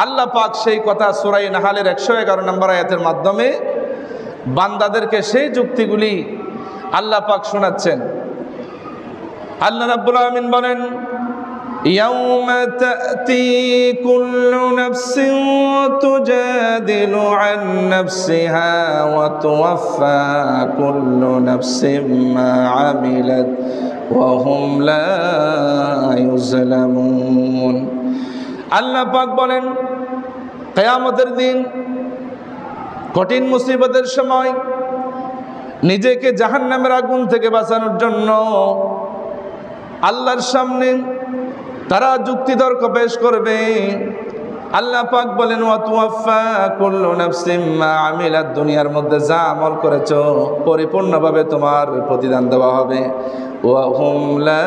আল্লাহ পাক সেই কথা সূরা নাহলের 111 নম্বর আয়াতের মাধ্যমে বান্দাদেরকে সেই যুক্তিগুলি আল্লাহ পাক শোনাচ্ছেন। আল্লাহ রাব্বুল আলামিন বলেন, ইয়াউমা তা'তি কুল্লু নাফসিন তুজাদিলু আন নাফসিহা ওয়া তুওয়াফা কুল্লু নাফসিন মা আমিলাত ওয়া হুম লা ইউজলামুন। আল্লাহ পাক বলেন, কিয়ামতের দিন, কঠিন মুসিবতের সময় নিজেকে জাহান্নামের আগুন থেকে বাঁচানোর জন্য আল্লাহর সামনে তারা যুক্তিতর্ক পেশ করবে। আল্লাহ পাক বলেন, ওয়া তুওয়াফা কুল্লু নাফসিন মা আমিলাত, দুনিয়ার মধ্যে যা আমল করেছো পরিপূর্ণভাবে তোমার প্রতিদান দেওয়া হবে। ওয়া হুম লা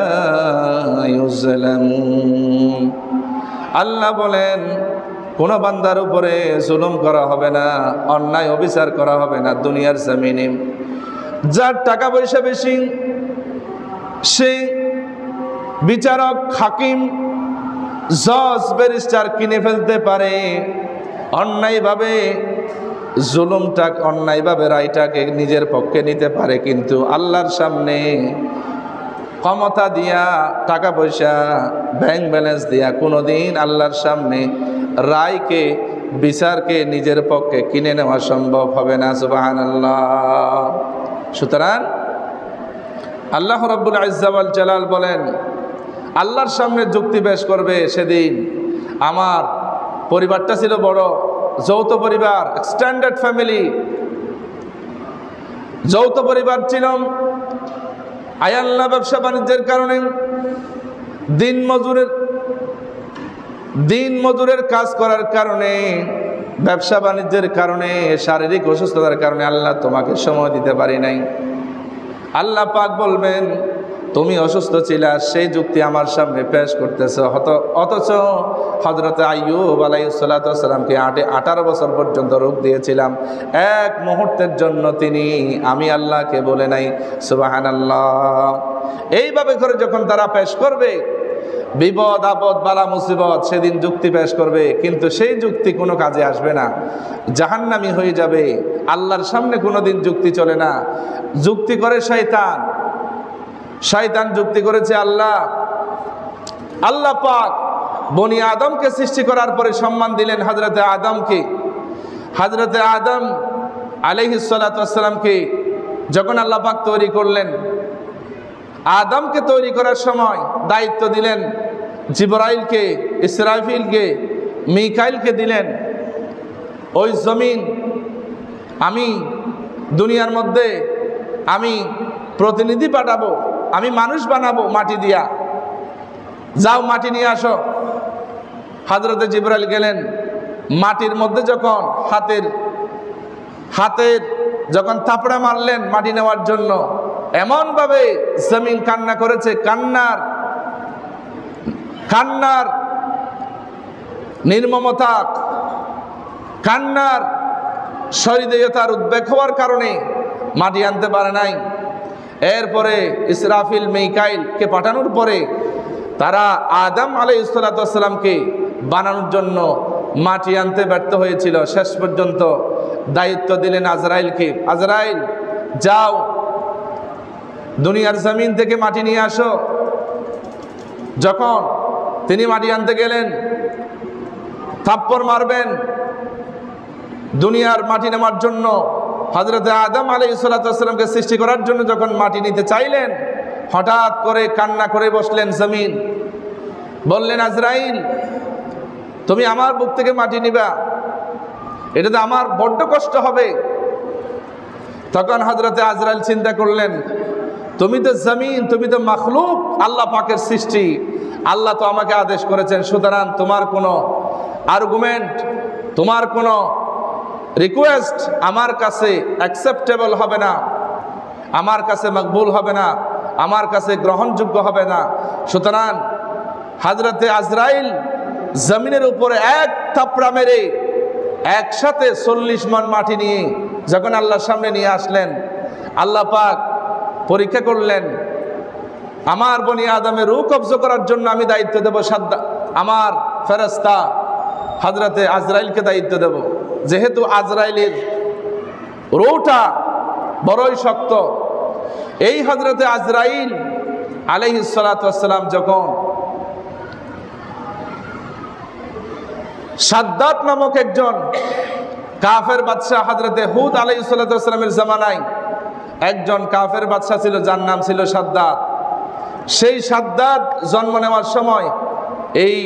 ইউজলামুন। আল্লাহ বলেন, কোন বান্দার উপরে জুলুম করা হবে না, অন্যায় অবিচার করা হবে না দুনিয়ার জমিনে। যার টাকা পয়সা বেশি সে বিচারক, হাকিম, জজ, ব্যারিস্টার কিনে ফেলতে পারে, অন্যায়ভাবে জুলুমটা, অন্যায়ভাবে রায়টাকে নিজের পক্ষে নিতে পারে। কিন্তু আল্লাহর সামনে ক্ষমতা দিয়া, টাকা পয়সা, ব্যাংক ব্যালেন্স দিয়া কোনোদিন আল্লাহর সামনে রায়কে, বিচারকে নিজের পক্ষে কিনে নেওয়া সম্ভব হবে না। সুবহানাল্লাহ। সুতরাং আল্লাহ রাব্বুল ইজ্জা ওয়াল জালাল বলেন, আল্লাহর সামনে যুক্তি পেশ করবে সেদিন। আমার পরিবারটা ছিল বড়, যৌথ পরিবার, এক্সটেন্ডেড ফ্যামিলি, যৌথ পরিবার ছিল। আল্লাহ ব্যবসা বাণিজ্যের কারণে দিন মজুরের কাজ করার কারণে, ব্যবসা বাণিজ্যের কারণে, শারীরিক অসুস্থতার কারণে আল্লাহ তোমাকে সময় দিতে পারি নাই। আল্লাহ পাক বলবেন, তুমি অসুস্থ ছিলা, সেই যুক্তি আমার সামনে পেশ করতেছ। অথচ হযরত আইয়ুব আলাইহিস সালাতু ওয়াস সালামকে 18 বছর পর্যন্ত রোগ দিয়েছিলাম, এক মুহূর্তের জন্য আমি আল্লাহকে বলে নাই। সুবহানাল্লাহ। এইভাবে করে যখন তারা পেশ করবে বিপদ আপদ বালা মুসিবত, সেদিন যুক্তি পেশ করবে, কিন্তু সেই যুক্তি কোনো কাজে আসবে না, জাহান্নামী হয়ে যাবে। আল্লাহর সামনে কোনোদিন যুক্তি চলে না। যুক্তি করে শয়তান যুক্তি করেছে আল্লাহ পাক বনি আদমকে সৃষ্টি করার পরে সম্মান দিলেন হযরতে আদমকে। হযরতে আদম আলাইহিস সালাতু ওয়াস সালামকে যখন আল্লাহ পাক তৈরি করলেন, আদমকে তৈরি করার সময় দায়িত্ব দিলেন জিবরাইলকে, ইসরাফিলকে, মিকাইলকে দিলেন। ওই জমিন আমি দুনিয়ার মধ্যে আমি প্রতিনিধি পাঠাবো, আমি মানুষ বানাবো মাটি দিয়া, যাও মাটি নিয়ে আসো। হযরতে জিবরাইল গেলেন, মাটির মধ্যে যখন হাতের যখন থাপড়া মারলেন মাটি নেওয়ার জন্য, এমন ভাবে জমিন কান্না করেছে, কান্নার নির্মমতা, কান্নার সহৃদয়তার উদ্বেগ হওয়ার কারণে মাটি আনতে পারে নাই। এরপরে ইসরাফিল, মিকাইলকে পাঠানোর পরে তারা আদম আলাইহিস সালাতু ওয়াস সালামকে বানানোর জন্য মাটি আনতে ব্যর্থ হয়েছিল। শেষ পর্যন্ত দায়িত্ব দিলেন আজরাইলকে, আজরাইল যাও দুনিয়ার জমিন থেকে মাটি নিয়ে আসো। যখন তিনি মাটি আনতে গেলেন, থাপ্পড় মারবেন দুনিয়ার মাটি নেওয়ার জন্য, হযরতে আদম আলাইহিস সালাতু ওয়াস সালামকে সৃষ্টি করার জন্য যখন মাটি নিতে চাইলেন, হঠাৎ করে কান্না করে বসলেন জমিন। বললেন, আজরাইল তুমি আমার বুক থেকে মাটি নিবা, এটাতে আমার বড্ড কষ্ট হবে। তখন হযরতে আজরাইল চিন্তা করলেন, তুমি তো জমিন, তুমি তো মাখলুক, আল্লাহ পাকের সৃষ্টি, আল্লাহ তো আমাকে আদেশ করেছেন, সুতরাং তোমার কোনো আর্গুমেন্ট, তোমার কোনো রিকোয়েস্ট আমার কাছে অ্যাকসেপ্টেবল হবে না, আমার কাছে মকবুল হবে না, আমার কাছে গ্রহণযোগ্য হবে না। সুতরাং হযরতে আজরাইল জমিনের উপরে এক থাপড়া মেরে একসাথে 40 মণ মাটি নিয়ে যখন আল্লাহর সামনে নিয়ে আসলেন, আল্লাহ পাক পরীক্ষা করলেন, আমার বনি আদমের রূহ কবজ করার জন্য আমি দায়িত্ব দেব আমার ফেরেশতা হযরতে আজরাইলকে দায়িত্ব দেব, যেহেতু আজরাইলের রৌটা বড়ই শক্ত। এই হযরতে আজরাইল আলাইহিস সালাতু ওয়াস সালাম যখন শাদ্দাদ নামক একজন কাফের বাদশাহ, হযরতে হুদ আলাইহিস সালাতু ওয়াস সালামের জামানায় একজন কাফের বাদশাহ ছিল, যার নাম ছিল শাদ্দাদ। সেই শাদ্দাদ জন্ম নেওয়ার সময় এই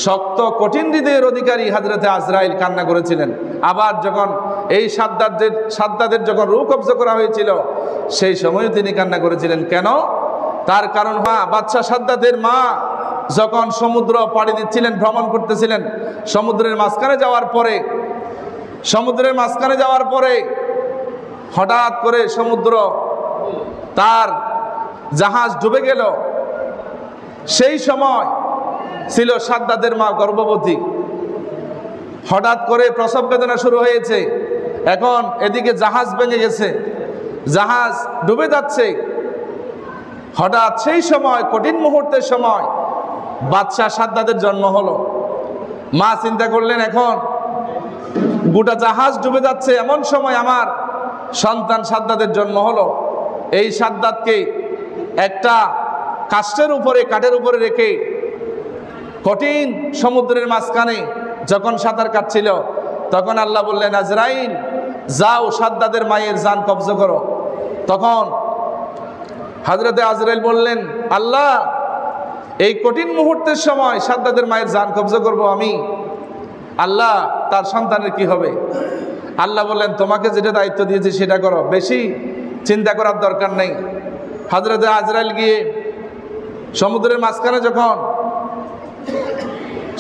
শক্ত কঠিন হৃদয়ের অধিকারী হযরতে আজরাইল কান্না করেছিলেন। আবার যখন এই শাদ্দাদের যখন রূহ কবজা করা হয়েছিল, সেই সময়ও তিনি কান্না করেছিলেন। কেন? তার কারণ বাদশাহ শাদ্দাদের মা যখন সমুদ্র পাড়ি দিচ্ছিলেন, ভ্রমণ করতেছিলেন, সমুদ্রের মাঝখানে যাওয়ার পরে হঠাৎ করে সমুদ্র তার জাহাজ ডুবে গেল। সেই সময় ছিল শাদ্দাদের মা গর্ভবতী। হঠাৎ করে প্রসব বেদনা শুরু হয়েছে। এখন এদিকে জাহাজ ভেঙে গেছে, জাহাজ ডুবে যাচ্ছে। হঠাৎ সেই সময়, কঠিন মুহূর্তের সময় বাদশাহ শাদ্দাদের জন্ম হলো। মা চিন্তা করলেন, এখন গোটা জাহাজ ডুবে যাচ্ছে, এমন সময় আমার সন্তান শাদ্দাদের জন্ম হলো। এই শাদ্দাদকে একটা কাঠের উপরে রেখে কঠিন সমুদ্রের মাঝখানে যখন সাঁতার কাটছিল, তখন আল্লাহ বললেন, আজরাইল যাও শাদ্দাদের মায়ের জান কবজা করো। তখন হযরতে আজরাইল বললেন, আল্লাহ, এই কঠিন মুহূর্তের সময় শাদ্দাদের মায়ের জান কবজা করব আমি, আল্লাহ তার সন্তানের কি হবে? আল্লাহ বললেন, তোমাকে যেটা দায়িত্ব দিয়েছি সেটা করো, বেশি চিন্তা করার দরকার নেই। হযরতে আজরাইল গিয়ে সমুদ্রের মাঝখানে যখন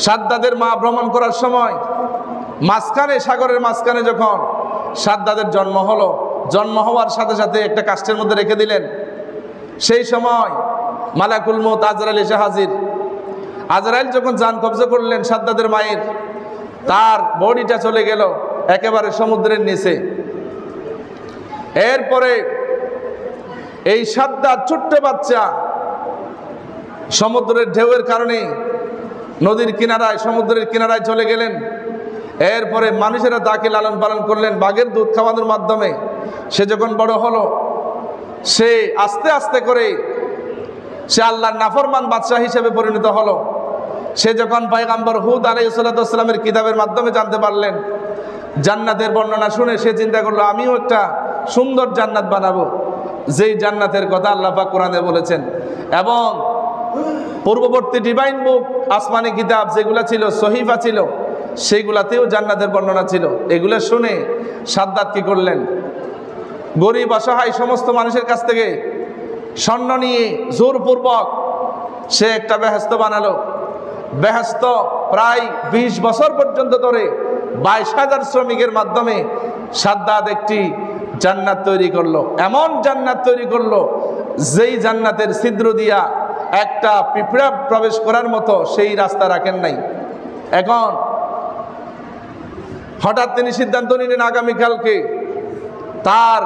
শাদ্দাদের মা ভ্রমণ করার সময় সাগরের মাঝখানে যখন শাদ্দাদের জন্ম হলো, জন্ম হওয়ার সাথে সাথে একটা কাষ্ঠের মধ্যে রেখে দিলেন। সেই সময় মালাকুল মউত আজরাইল এসে হাজির। আজরাইল যখন জান কবজা করলেন শাদ্দাদের মায়ের, তার বডিটা চলে গেল একেবারে সমুদ্রের নিচে। এরপরে এই শাদ্দাদ ছোট্ট বাচ্চা সমুদ্রের ঢেউয়ের কারণে সমুদ্রের কিনারায় চলে গেলেন। এরপরে মানুষেরা তাকে লালন পালন করলেন বাঘের দুধ খাওয়ানোর মাধ্যমে। সে যখন বড় হলো, সে আস্তে আস্তে করে সে আল্লাহর নাফরমান বাদশাহ হিসেবে পরিণত হলো। সে যখন পয়গম্বর হুদ আলাইহিস সালাতু ওয়াস সালামের কিতাবের মাধ্যমে জানতে পারলেন, জান্নাতের বর্ণনা শুনে সে চিন্তা করলো, আমিও একটা সুন্দর জান্নাত বানাবো, যেই জান্নাতের কথা আল্লাহ পাক কোরআনে বলেছেন। এবং পূর্ববর্তী ডিভাইন বুক, আসমানি কিতাব যেগুলা ছিল, সহিফা ছিল, সেইগুলাতেও জান্নাতের বর্ণনা ছিল। এগুলো শুনে শাদ্দাদ কি করলেন, গরিব অসহায় সমস্ত মানুষের কাছ থেকে স্বর্ণ নিয়ে জোরপূর্বক সে একটা বেহেশত বানালো। বেহেশত প্রায় 20 বছর পর্যন্ত ধরে 22,000 শ্রমিকের মাধ্যমে শাদ্দাদ একটি জান্নাত তৈরি করলো। এমন জান্নাত তৈরি করলো, যেই জান্নাতের ছিদ্র দিয়া একটা পিঁপড়া প্রবেশ করার মতো সেই রাস্তা রাখেন নাই। এখন হঠাৎ তিনি সিদ্ধান্ত নিলেন, আগামীকালকে তার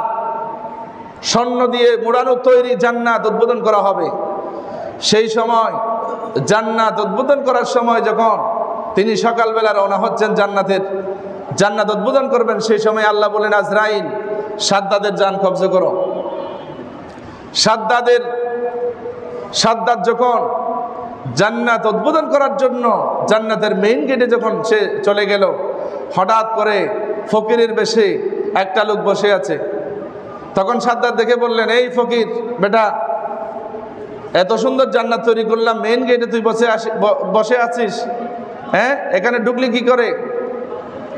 স্বর্ণ দিয়ে মোড়ানো তৈরি জান্নাত উদ্বোধন করা হবে। সেই সময় জান্নাত উদ্বোধন করার সময় যখন তিনি সকালবেলা রওনা হচ্ছেন জান্নাত উদ্বোধন করবেন, সেই সময় আল্লাহ বলেন, আজরাইল শাদ্দাদের জান কবজা করো। শাদ্দাদ যখন জান্নাত উদ্বোধন করার জন্য জান্নাতের মেইন গেটে যখন সে চলে গেল, হঠাৎ করে ফকিরের বেশে একটা লোক বসে আছে। তখন শাদ্দাদ দেখে বললেন, এই ফকির বেটা, এত সুন্দর জান্নাত তৈরি করলাম, মেইন গেটে তুই বসে আছিস, হ্যাঁ, এখানে ঢুকলি কি করে?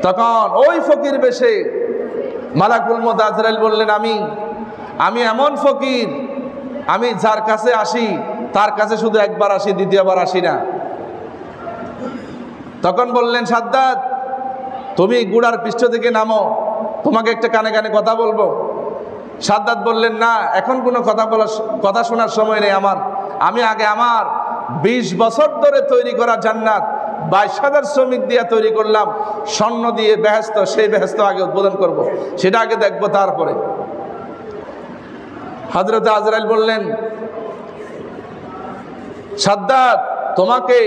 তখন ওই ফকির বেশে মালাকুল মউত আজরাইল বললেন, আমি এমন ফকির, আমি যার কাছে আসি তার কাছে শুধু একবার আসি, দ্বিতীয়বার আসি না। তখন বললেন, শাদ্দাদ, তুমি গুড়ার পৃষ্ঠ থেকে নামো, তোমাকে একটা কানে কানে কথা বলবো। শাদ্দাদ বললেন, না, এখন কোনো কথা শোনার সময় নেই আমার। আমি আগে আমার 20 বছর ধরে তৈরি করা জান্নাত 22,000 শ্রমিক দিয়ে তৈরি করলাম, স্বর্ণ দিয়ে বেহেশত, সেই বেহেশত আগে উদ্বোধন করব, সেটা আগে দেখবো, তারপরে। হযরত আজরাইল বললেন, শাদ্দাদ, তোমাকে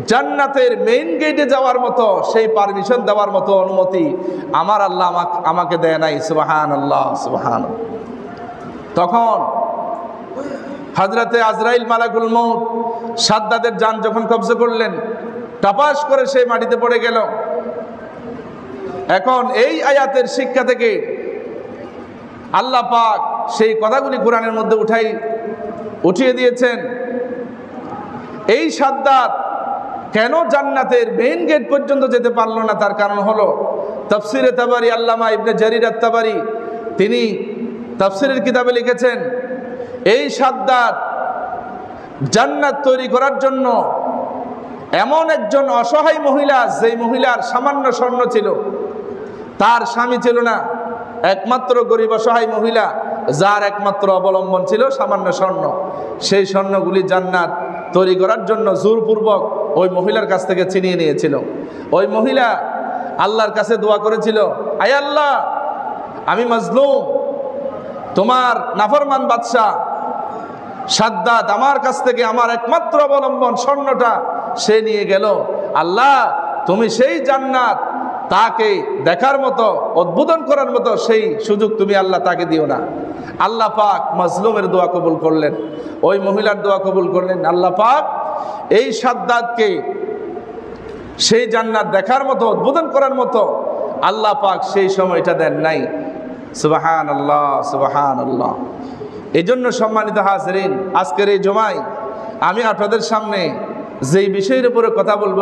জান্নাতের মেইন গেটে যাওয়ার মতো সেই পারমিশন দেওয়ার মতো অনুমতি আমার আল্লাহ আমাকে দেয় নাই। সুবহানাল্লাহ, সুবহান। তখন হযরতে আজরাইল মালাকুল মউত সাদ্দাদের জান যখন কবজা করলেন, টাপাস করে সেই মাটিতে পড়ে গেল। এখন এই আয়াতের শিক্ষা থেকে আল্লাহ পাক সেই কথাগুলি কোরআনের মধ্যে উঠিয়ে দিয়েছেন। এই সাদ্দাত কেন জান্নাতের মেইন গেট পর্যন্ত যেতে পারলো না, তার কারণ হলো তাফসিরে তাবারি আল্লামা ইবনে জারির আত-তাবারি তিনি তাফসিরের কিতাবে লিখেছেন, এই সাদ্দাত জান্নাত তৈরি করার জন্য এমন একজন অসহায় মহিলা, যেই মহিলার সামান্য স্বর্ণ ছিল, তার স্বামী ছিল না, একমাত্র গরিব অসহায় মহিলা যার একমাত্র অবলম্বন ছিল সামান্য স্বর্ণ, সেই স্বর্ণগুলি জান্নাত তৈরি করার জন্য জোরপূর্বক ওই মহিলার কাছ থেকে ছিনিয়ে নিয়েছিল। ওই মহিলা আল্লাহর কাছে দোয়া করেছিল, আয় আল্লাহ, আমি মাজলুম, তোমার নাফরমান বাদশাহ সাদ্দাত আমার কাছ থেকে আমার একমাত্র অবলম্বন স্বর্ণটা সে নিয়ে গেল। আল্লাহ, তুমি সেই জান্নাত তাকে দেখার মতো, উদ্বোধন করার মতো সেই সুযোগ তুমি আল্লাহ তাকে দিও না। আল্লাহ পাক মাজলুমের দোয়া কবুল করলেন, ওই মহিলার দোয়া কবুল করলেন। আল্লাহ পাক এই সাদ্দাতকে সেই জান্নাত দেখার মতো, উদ্বোধন করার মতো আল্লাহ পাক সেই সময়টা দেন নাই। সুবহানাল্লাহ, সুবহানাল্লাহ। এই জন্য সম্মানিত হাজরিন, আজকের এই জুমায় আমি আপনাদের সামনে যেই বিষয়ের উপরে কথা বলবো